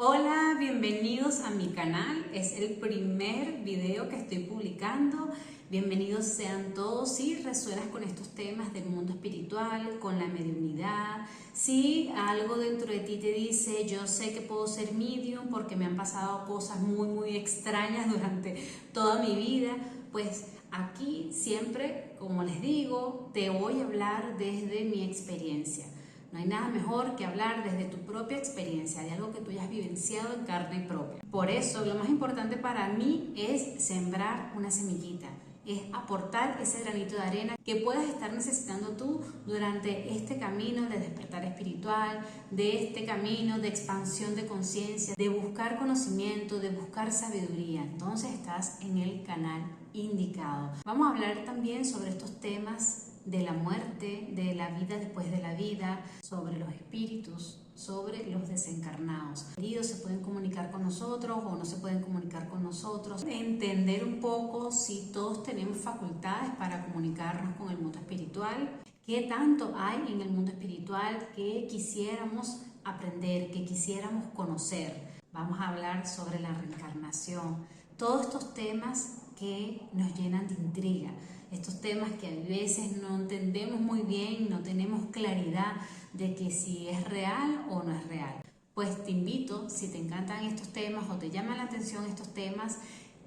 Hola, bienvenidos a mi canal. Es el primer video que estoy publicando. Bienvenidos sean todos. Si resuenas con estos temas del mundo espiritual, con la mediunidad, si algo dentro de ti te dice yo sé que puedo ser medium porque me han pasado cosas muy extrañas durante toda mi vida, pues aquí siempre, como les digo, te voy a hablar desde mi experiencia. No hay nada mejor que hablar desde tu propia experiencia, de algo que tú hayas vivenciado en carne propia. Por eso, lo más importante para mí es sembrar una semillita, es aportar ese granito de arena que puedas estar necesitando tú durante este camino de despertar espiritual, de este camino de expansión de conciencia, de buscar conocimiento, de buscar sabiduría. Entonces estás en el canal indicado. Vamos a hablar también sobre estos temas de la muerte, de la vida después de la vida, sobre los espíritus, sobre los desencarnados. Ellos se pueden comunicar con nosotros o no se pueden comunicar con nosotros. Entender un poco si todos tenemos facultades para comunicarnos con el mundo espiritual. ¿Qué tanto hay en el mundo espiritual que quisiéramos aprender, que quisiéramos conocer? Vamos a hablar sobre la reencarnación. Todos estos temas que nos llenan de intriga. Estos temas que a veces no entendemos muy bien, no tenemos claridad de que si es real o no es real. Pues te invito, si te encantan estos temas o te llaman la atención estos temas,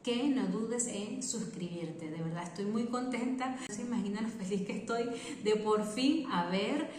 que no dudes en suscribirte. De verdad estoy muy contenta. No se imaginan lo feliz que estoy de por fin haber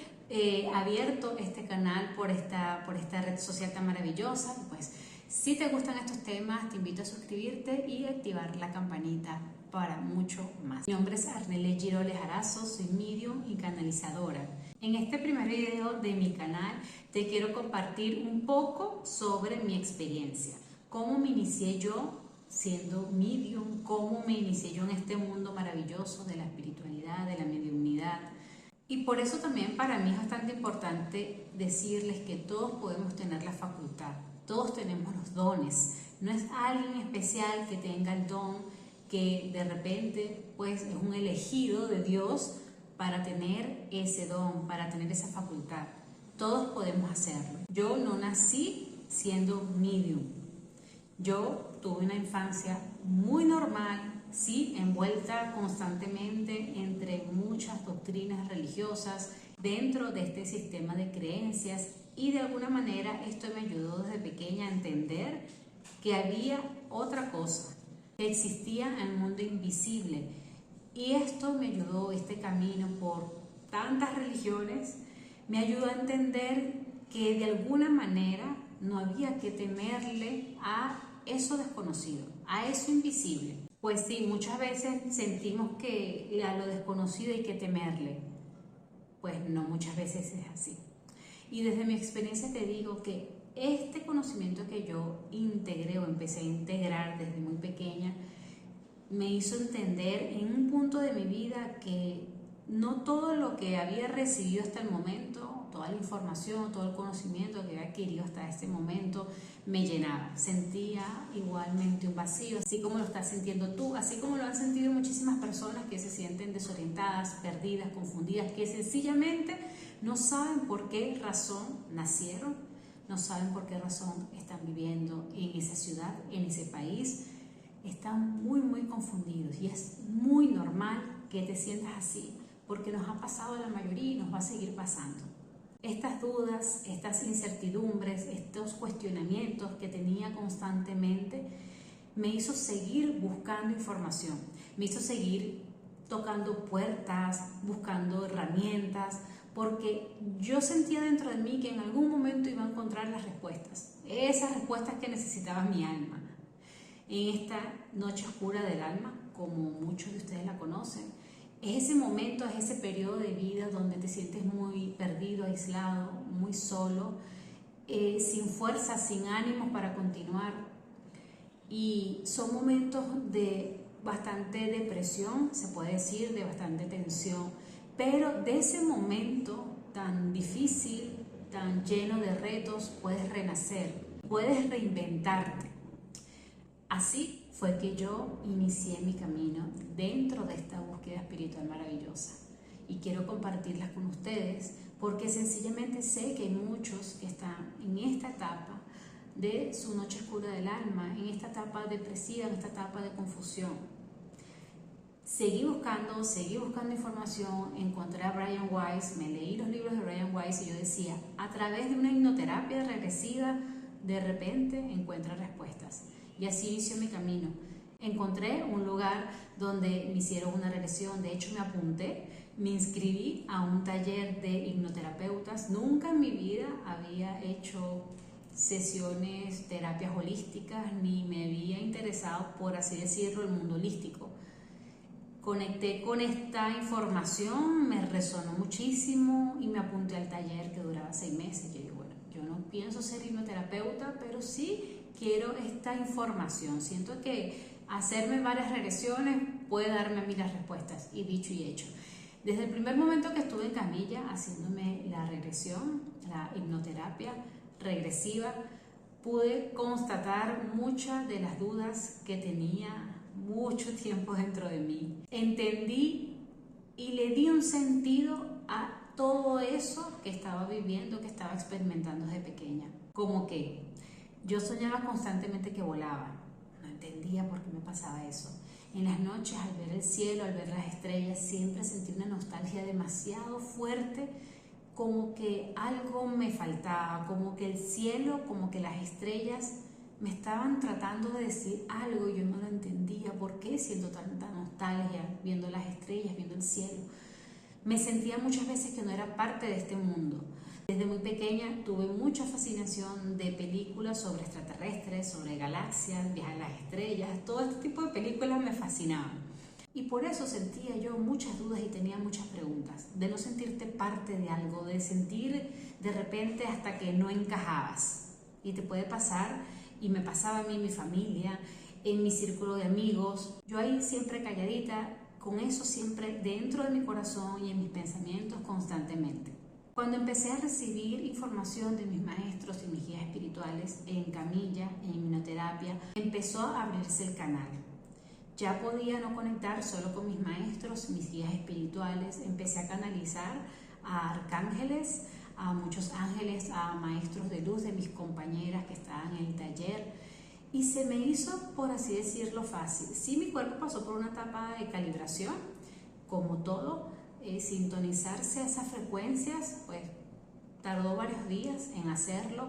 abierto este canal por esta red social tan maravillosa. Pues si te gustan estos temas, te invito a suscribirte y activar la campanita para mucho más. Mi nombre es Arnelle Giroles Arazo, soy medium y canalizadora. En este primer video de mi canal te quiero compartir un poco sobre mi experiencia, cómo me inicié yo siendo medium, cómo me inicié yo en este mundo maravilloso de la espiritualidad, de la mediunidad. Y por eso también para mí es bastante importante decirles que todos podemos tener la facultad, todos tenemos los dones. No es alguien especial que tenga el don, que de repente pues es un elegido de Dios para tener ese don, para tener esa facultad. Todos podemos hacerlo. Yo no nací siendo medium. Yo tuve una infancia muy normal, sí, envuelta constantemente entre muchas doctrinas religiosas dentro de este sistema de creencias, y de alguna manera esto me ayudó desde pequeña a entender que había otra cosa, que existía en el mundo invisible, y esto me ayudó, este camino por tantas religiones, me ayudó a entender que de alguna manera no había que temerle a eso desconocido, a eso invisible. Pues sí, muchas veces sentimos que a lo desconocido hay que temerle. Pues no, muchas veces es así. Y desde mi experiencia te digo que este conocimiento que yo integré o empecé a integrar desde muy pequeña me hizo entender en un punto de mi vida que no todo lo que había recibido hasta el momento, toda la información, todo el conocimiento que había adquirido hasta este momento me llenaba. Sentía igualmente un vacío, así como lo estás sintiendo tú, así como lo han sentido muchísimas personas que se sienten desorientadas, perdidas, confundidas, que sencillamente no saben por qué razón nacieron, no saben por qué razón están viviendo en esa ciudad, en ese país. Están muy confundidos, y es muy normal que te sientas así, porque nos ha pasado a la mayoría y nos va a seguir pasando. Estas dudas, estas incertidumbres, estos cuestionamientos que tenía constantemente me hizo seguir buscando información, me hizo seguir tocando puertas, buscando herramientas, porque yo sentía dentro de mí que en algún momento iba a encontrar las respuestas, esas respuestas que necesitaba mi alma. En esta noche oscura del alma, como muchos de ustedes la conocen, es ese momento, es ese periodo de vida donde te sientes muy perdido, aislado, muy solo, sin fuerza, sin ánimos para continuar. Y son momentos de bastante depresión, se puede decir, de bastante tensión, pero de ese momento tan difícil, tan lleno de retos, puedes renacer, puedes reinventarte. Así fue que yo inicié mi camino dentro de esta búsqueda espiritual maravillosa, y quiero compartirlas con ustedes porque sencillamente sé que hay muchos que están en esta etapa de su noche oscura del alma, en esta etapa depresiva, en esta etapa de confusión. Seguí buscando información, encontré a Brian Weiss, me leí los libros de Brian Weiss y yo decía, a través de una hipnoterapia regresiva, de repente encuentro respuestas. Y así inició mi camino. Encontré un lugar donde me hicieron una regresión, de hecho me apunté, me inscribí a un taller de hipnoterapeutas. Nunca en mi vida había hecho sesiones, terapias holísticas, ni me había interesado, por así decirlo, el mundo holístico. Conecté con esta información, me resonó muchísimo y me apunté al taller que duraba 6 meses. Yo digo, bueno, yo no pienso ser hipnoterapeuta, pero sí quiero esta información. Siento que hacerme varias regresiones puede darme a mí las respuestas, y dicho y hecho. Desde el primer momento que estuve en camilla haciéndome la regresión, la hipnoterapia regresiva, pude constatar muchas de las dudas que tenía mucho tiempo dentro de mí. Entendí y le di un sentido a todo eso que estaba viviendo, que estaba experimentando desde pequeña. Como que yo soñaba constantemente que volaba. No entendía por qué me pasaba eso. En las noches, al ver el cielo, al ver las estrellas, siempre sentí una nostalgia demasiado fuerte, como que algo me faltaba, como que el cielo, como que las estrellas me estaban tratando de decir algo y yo no lo entendía. ¿Por qué siento tanta nostalgia viendo las estrellas, viendo el cielo? Me sentía muchas veces que no era parte de este mundo. Desde muy pequeña tuve mucha fascinación de películas sobre extraterrestres, sobre galaxias, viajes a las estrellas. Todo este tipo de películas me fascinaban. Y por eso sentía yo muchas dudas y tenía muchas preguntas. De no sentirte parte de algo, de sentir de repente hasta que no encajabas. Y te puede pasar, y me pasaba a mí, en mi familia, en mi círculo de amigos. Yo ahí siempre calladita, con eso siempre dentro de mi corazón y en mis pensamientos constantemente. Cuando empecé a recibir información de mis maestros y mis guías espirituales en camilla, en hipnoterapia, empezó a abrirse el canal. Ya podía no conectar solo con mis maestros, mis guías espirituales, empecé a canalizar a arcángeles, a muchos ángeles, a maestros de luz de mis compañeras que estaban en el taller, y se me hizo, por así decirlo, fácil. Sí, mi cuerpo pasó por una etapa de calibración, como todo. Sintonizarse a esas frecuencias, pues tardó varios días en hacerlo,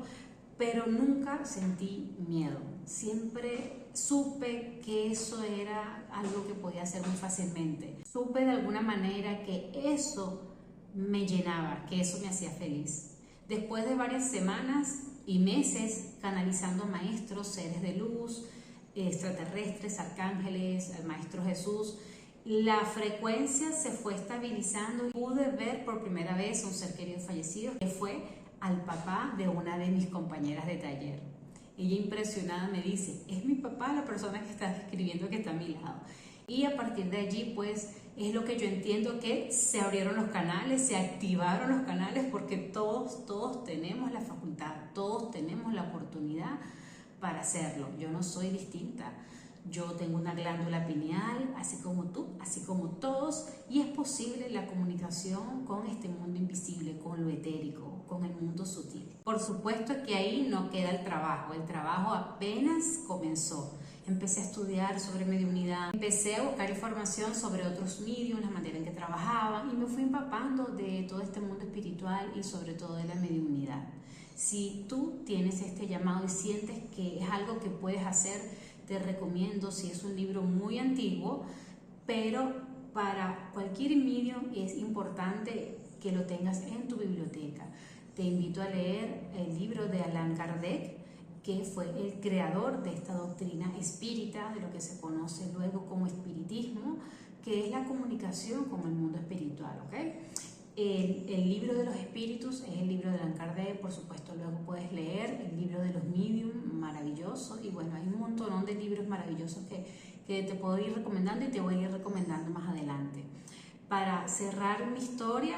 pero nunca sentí miedo. Siempre supe que eso era algo que podía hacer muy fácilmente. Supe de alguna manera que eso me llenaba, que eso me hacía feliz. Después de varias semanas y meses canalizando maestros, seres de luz, extraterrestres, arcángeles, el Maestro Jesús, la frecuencia se fue estabilizando y pude ver por primera vez a un ser querido fallecido, que fue al papá de una de mis compañeras de taller. Ella, impresionada, me dice, es mi papá la persona que está describiendo que está a mi lado. Y a partir de allí, pues, es lo que yo entiendo, que se abrieron los canales, se activaron los canales, porque todos tenemos la facultad, todos tenemos la oportunidad para hacerlo. Yo no soy distinta. Yo tengo una glándula pineal, así como tú, así como todos, y es posible la comunicación con este mundo invisible, con lo etérico, con el mundo sutil. Por supuesto que ahí no queda el trabajo apenas comenzó. Empecé a estudiar sobre mediunidad, empecé a buscar información sobre otros mediums, la manera en que trabajaban, y me fui empapando de todo este mundo espiritual y sobre todo de la mediunidad. Si tú tienes este llamado y sientes que es algo que puedes hacer, te recomiendo, si es un libro muy antiguo, pero para cualquier medium es importante que lo tengas en tu biblioteca. Te invito a leer el libro de Allan Kardec, que fue el creador de esta doctrina espírita, de lo que se conoce luego como espiritismo, que es la comunicación con el mundo espiritual, ¿ok? El libro de los espíritus es el libro de Allan Kardec. Por supuesto, luego puedes leer el libro de los medium, maravilloso, y bueno, hay un montón de libros maravillosos que te puedo ir recomendando y te voy a ir recomendando más adelante. Para cerrar mi historia,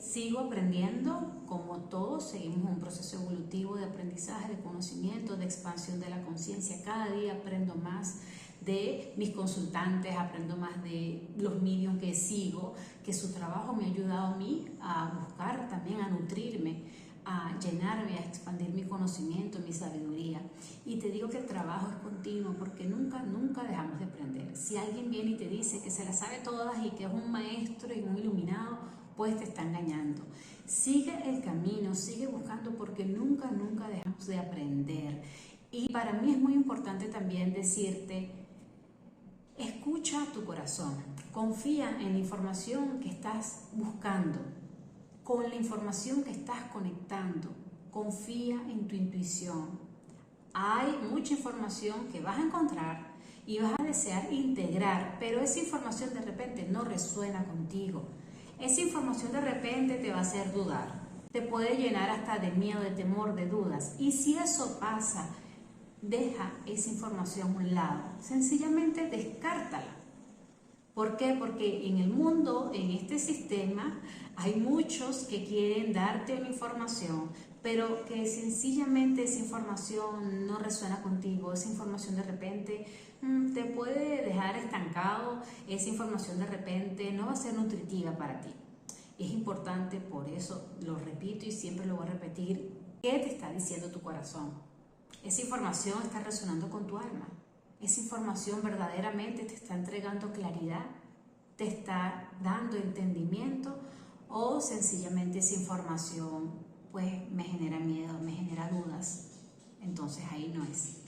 sigo aprendiendo, como todos, seguimos un proceso evolutivo de aprendizaje, de conocimiento, de expansión de la conciencia. Cada día aprendo más de mis consultantes, aprendo más de los mediums que sigo, que su trabajo me ha ayudado a mí a buscar también, a nutrirme, a llenarme, a expandir mi conocimiento, mi sabiduría. Y te digo que el trabajo es continuo porque nunca dejamos de aprender. Si alguien viene y te dice que se las sabe todas y que es un maestro y un iluminado, pues te está engañando. Sigue el camino, sigue buscando porque nunca dejamos de aprender. Y para mí es muy importante también decirte, escucha tu corazón, confía en la información que estás buscando, con la información que estás conectando, confía en tu intuición. Hay mucha información que vas a encontrar y vas a desear integrar, pero esa información de repente no resuena contigo. Esa información de repente te va a hacer dudar, te puede llenar hasta de miedo, de temor, de dudas. Y si eso pasa, deja esa información a un lado, sencillamente descártala. ¿Por qué? Porque en el mundo, en este sistema, hay muchos que quieren darte una información, pero que sencillamente esa información no resuena contigo, esa información de repente te puede dejar estancado, esa información de repente no va a ser nutritiva para ti. Es importante, por eso lo repito y siempre lo voy a repetir, ¿qué te está diciendo tu corazón? Esa información está resonando con tu alma. Esa información verdaderamente te está entregando claridad, te está dando entendimiento, o sencillamente esa información pues me genera miedo, me genera dudas. Entonces ahí no es.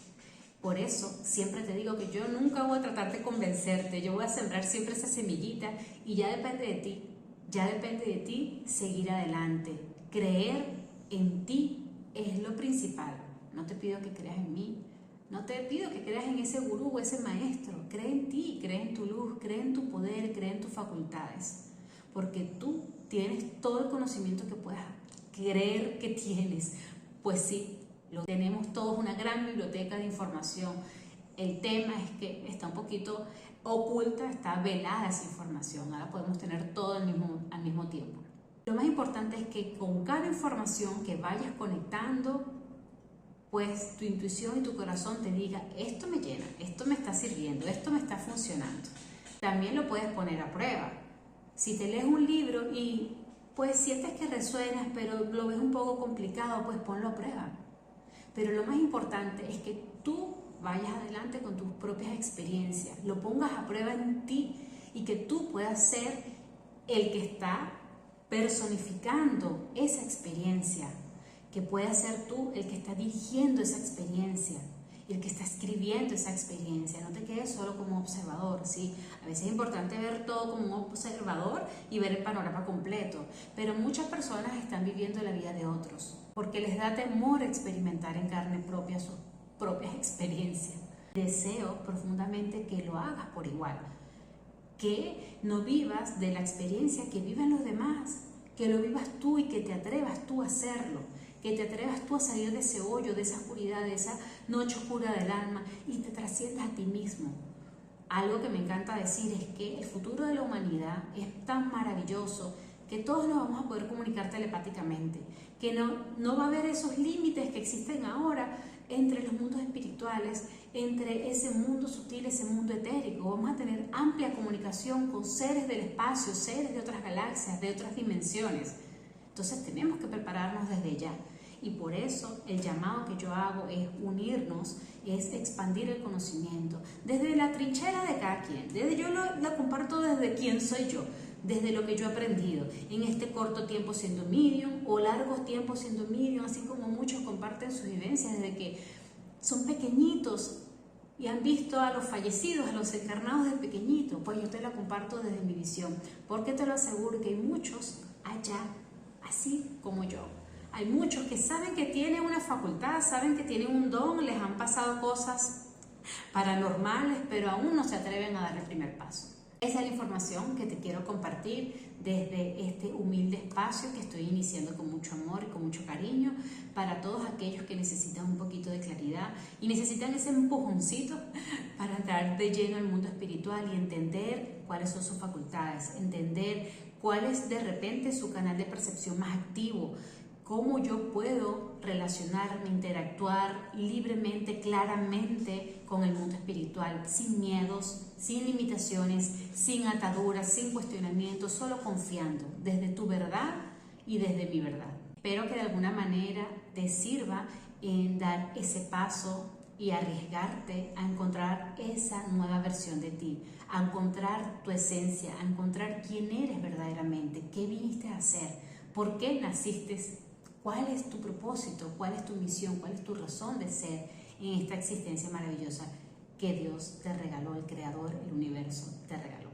Por eso siempre te digo que yo nunca voy a tratar de convencerte, yo voy a sembrar siempre esa semillita y ya depende de ti seguir adelante. Creer en ti es lo principal. No te pido que creas en mí, no te pido que creas en ese gurú o ese maestro. Cree en ti, cree en tu luz, cree en tu poder, cree en tus facultades. Porque tú tienes todo el conocimiento que puedas creer que tienes. Pues sí, lo tenemos todos, una gran biblioteca de información. El tema es que está un poquito oculta, está velada esa información. Ahora podemos tener todo al mismo tiempo. Lo más importante es que con cada información que vayas conectando, pues tu intuición y tu corazón te diga, esto me llena, esto me está sirviendo, esto me está funcionando. También lo puedes poner a prueba. Si te lees un libro y pues sientes que resuenas, pero lo ves un poco complicado, pues ponlo a prueba. Pero lo más importante es que tú vayas adelante con tus propias experiencias, lo pongas a prueba en ti y que tú puedas ser el que está personificando esa experiencia, que puedas ser tú el que está dirigiendo esa experiencia y el que está escribiendo esa experiencia. No te quedes solo como observador, ¿sí? A veces es importante ver todo como un observador y ver el panorama completo, pero muchas personas están viviendo la vida de otros porque les da temor experimentar en carne propia sus propias experiencias. Deseo profundamente que lo hagas por igual, que no vivas de la experiencia que viven los demás, que lo vivas tú y que te atrevas tú a hacerlo, que te atrevas tú a salir de ese hoyo, de esa oscuridad, de esa noche oscura del alma y te trasciendas a ti mismo. Algo que me encanta decir es que el futuro de la humanidad es tan maravilloso que todos nos vamos a poder comunicar telepáticamente, que no va a haber esos límites que existen ahora entre los mundos espirituales, entre ese mundo sutil, ese mundo etérico. Vamos a tener amplia comunicación con seres del espacio, seres de otras galaxias, de otras dimensiones. Entonces tenemos que prepararnos desde ya. Y por eso el llamado que yo hago es unirnos, es expandir el conocimiento. Desde la trinchera de cada quien. Yo lo comparto desde quién soy yo, desde lo que yo he aprendido en este corto tiempo siendo medium o largos tiempos siendo medium, así como muchos comparten sus vivencias desde que son pequeñitos y han visto a los fallecidos, a los encarnados de pequeñitos. Pues yo te la comparto desde mi visión, porque te lo aseguro que hay muchos allá, así como yo. Hay muchos que saben que tienen una facultad, saben que tienen un don, les han pasado cosas paranormales, pero aún no se atreven a dar el primer paso. Esa es la información que te quiero compartir desde este humilde espacio que estoy iniciando con mucho amor y con mucho cariño para todos aquellos que necesitan un poquito de claridad y necesitan ese empujoncito para entrar de lleno al mundo espiritual y entender cuáles son sus facultades, entender cuál es de repente su canal de percepción más activo, cómo yo puedo relacionarme, interactuar libremente, claramente con el mundo espiritual, sin miedos, sin limitaciones, sin ataduras, sin cuestionamientos, solo confiando desde tu verdad y desde mi verdad. Espero que de alguna manera te sirva en dar ese paso y arriesgarte a encontrar esa nueva versión de ti, a encontrar tu esencia, a encontrar quién eres verdaderamente, qué viniste a hacer, por qué naciste, cuál es tu propósito, cuál es tu misión, cuál es tu razón de ser en esta existencia maravillosa que Dios te regaló, el Creador, el universo te regaló.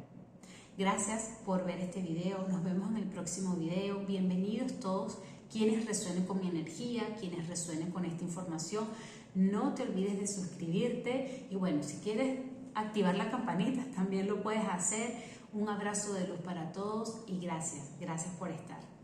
Gracias por ver este video, nos vemos en el próximo video. Bienvenidos todos quienes resuenen con mi energía, quienes resuenen con esta información. No te olvides de suscribirte y bueno, si quieres activar la campanita también lo puedes hacer. Un abrazo de luz para todos y gracias por estar.